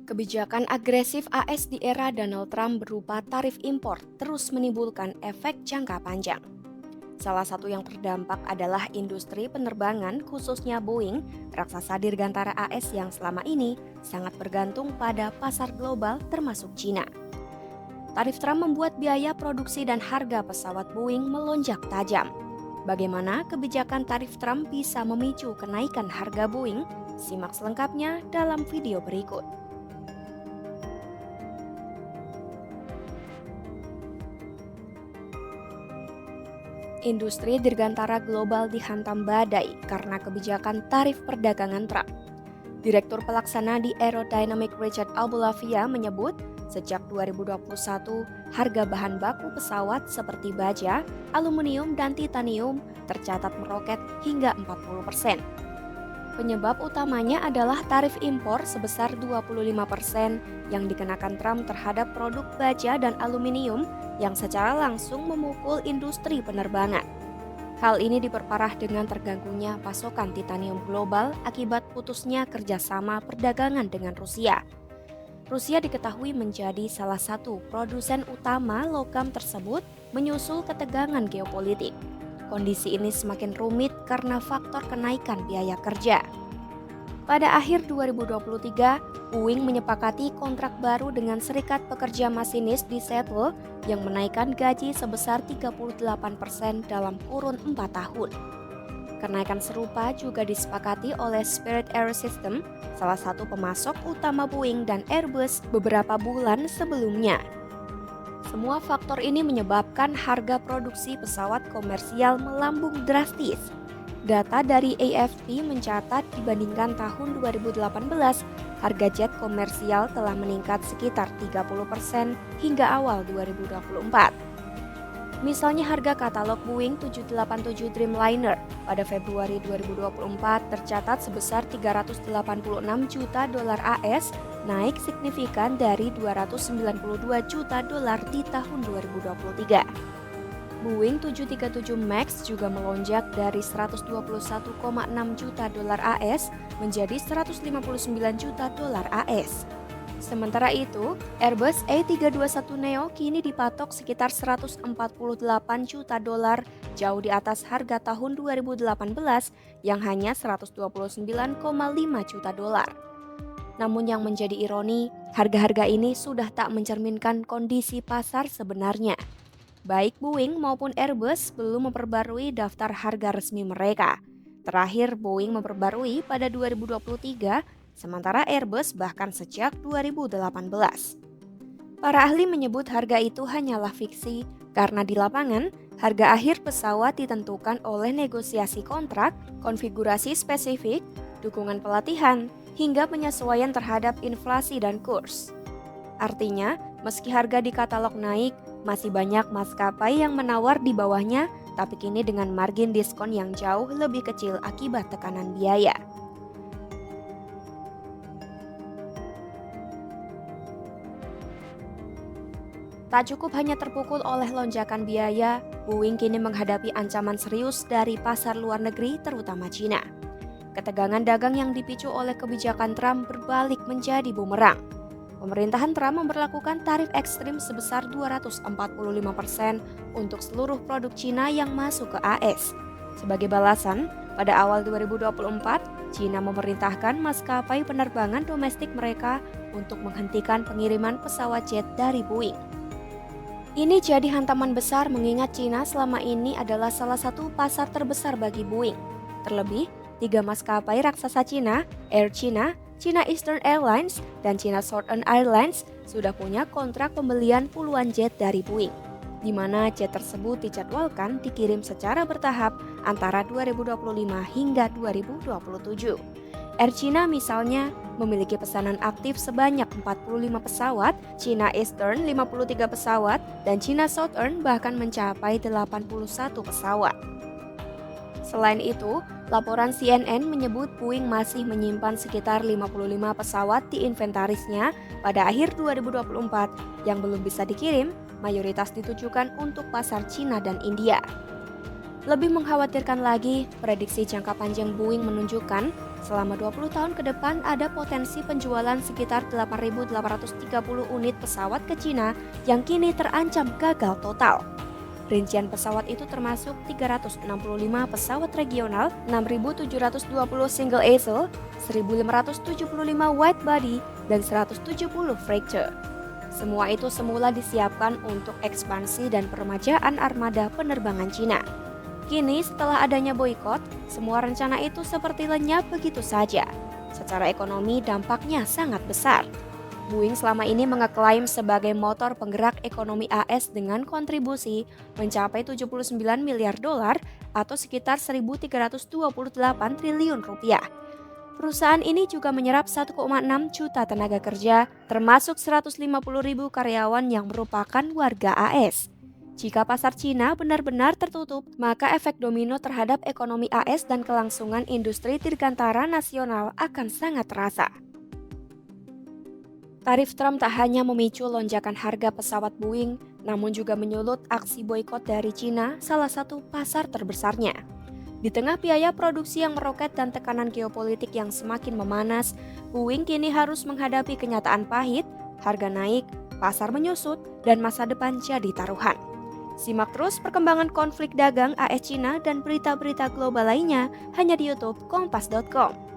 Kebijakan agresif AS di era Donald Trump berupa tarif impor terus menimbulkan efek jangka panjang. Salah satu yang terdampak adalah industri penerbangan khususnya Boeing, raksasa dirgantara AS yang selama ini sangat bergantung pada pasar global termasuk Cina. Tarif Trump membuat biaya produksi dan harga pesawat Boeing melonjak tajam. Bagaimana kebijakan tarif Trump bisa memicu kenaikan harga Boeing? Simak selengkapnya dalam video berikut. Industri dirgantara global dihantam badai karena kebijakan tarif perdagangan Trump. Direktur pelaksana di Aerodynamic Richard Aboulafia menyebut, sejak 2021, harga bahan baku pesawat seperti baja, aluminium, dan titanium tercatat meroket hingga 40%. Penyebab utamanya adalah tarif impor sebesar 25% yang dikenakan Trump terhadap produk baja dan aluminium yang secara langsung memukul industri penerbangan. Hal ini diperparah dengan terganggunya pasokan titanium global akibat putusnya kerjasama perdagangan dengan Rusia. Rusia diketahui menjadi salah satu produsen utama logam tersebut menyusul ketegangan geopolitik. Kondisi ini semakin rumit karena faktor kenaikan biaya kerja. Pada akhir 2023, Boeing menyepakati kontrak baru dengan Serikat Pekerja Masinis di Seattle yang menaikkan gaji sebesar 38% dalam kurun 4 tahun. Kenaikan serupa juga disepakati oleh Spirit AeroSystems, salah satu pemasok utama Boeing dan Airbus beberapa bulan sebelumnya. Semua faktor ini menyebabkan harga produksi pesawat komersial melambung drastis. Data dari AFP mencatat dibandingkan tahun 2018, harga jet komersial telah meningkat sekitar 30% hingga awal 2024. Misalnya harga katalog Boeing 787 Dreamliner pada Februari 2024 tercatat sebesar 386 juta dolar AS, naik signifikan dari 292 juta dolar di tahun 2023. Boeing 737 MAX juga melonjak dari 121,6 juta dolar AS menjadi 159 juta dolar AS. Sementara itu, Airbus A321neo kini dipatok sekitar 148 juta dolar, jauh di atas harga tahun 2018 yang hanya 129,5 juta dolar. Namun yang menjadi ironi, harga-harga ini sudah tak mencerminkan kondisi pasar sebenarnya. Baik Boeing maupun Airbus belum memperbarui daftar harga resmi mereka. Terakhir Boeing memperbarui pada 2023, sementara Airbus bahkan sejak 2018. Para ahli menyebut harga itu hanyalah fiksi karena di lapangan, harga akhir pesawat ditentukan oleh negosiasi kontrak, konfigurasi spesifik, dukungan pelatihan, hingga penyesuaian terhadap inflasi dan kurs. Artinya, meski harga di katalog naik, masih banyak maskapai yang menawar di bawahnya, tapi kini dengan margin diskon yang jauh lebih kecil akibat tekanan biaya. Tak cukup hanya terpukul oleh lonjakan biaya, Boeing kini menghadapi ancaman serius dari pasar luar negeri terutama Cina. Ketegangan dagang yang dipicu oleh kebijakan Trump berbalik menjadi bumerang. Pemerintahan Trump memberlakukan tarif ekstrim sebesar 245% untuk seluruh produk Cina yang masuk ke AS. Sebagai balasan, pada awal 2024, Cina memerintahkan maskapai penerbangan domestik mereka untuk menghentikan pengiriman pesawat jet dari Boeing. Ini jadi hantaman besar mengingat Cina selama ini adalah salah satu pasar terbesar bagi Boeing. Terlebih, 3 maskapai raksasa Cina, Air China, China Eastern Airlines, dan China Southern Airlines sudah punya kontrak pembelian puluhan jet dari Boeing, di mana jet tersebut dijadwalkan dikirim secara bertahap antara 2025 hingga 2027. Air China misalnya memiliki pesanan aktif sebanyak 45 pesawat, China Eastern 53 pesawat, dan China Southern bahkan mencapai 81 pesawat. Selain itu, laporan CNN menyebut Boeing masih menyimpan sekitar 55 pesawat di inventarisnya pada akhir 2024 yang belum bisa dikirim, mayoritas ditujukan untuk pasar Cina dan India. Lebih mengkhawatirkan lagi, prediksi jangka panjang Boeing menunjukkan Selama 20 tahun ke depan ada potensi penjualan sekitar 8.830 unit pesawat ke Cina yang kini terancam gagal total. Rincian pesawat itu termasuk 365 pesawat regional, 6.720 single aisle, 1.575 wide body, dan 170 freighter. Semua itu semula disiapkan untuk ekspansi dan peremajaan armada penerbangan Cina. Kini setelah adanya boikot, semua rencana itu seperti lenyap begitu saja. Secara ekonomi dampaknya sangat besar. Boeing selama ini mengeklaim sebagai motor penggerak ekonomi AS dengan kontribusi mencapai 79 miliar dolar atau sekitar 1.328 triliun rupiah. Perusahaan ini juga menyerap 1,6 juta tenaga kerja, termasuk 150 ribu karyawan yang merupakan warga AS. Jika pasar Cina benar-benar tertutup, maka efek domino terhadap ekonomi AS dan kelangsungan industri dirgantara nasional akan sangat terasa. Tarif Trump tak hanya memicu lonjakan harga pesawat Boeing, namun juga menyulut aksi boikot dari Cina, salah satu pasar terbesarnya. Di tengah biaya produksi yang meroket dan tekanan geopolitik yang semakin memanas, Boeing kini harus menghadapi kenyataan pahit, harga naik, pasar menyusut, dan masa depan jadi taruhan. Simak terus perkembangan konflik dagang AS Cina dan berita-berita global lainnya hanya di YouTube Kompas.com.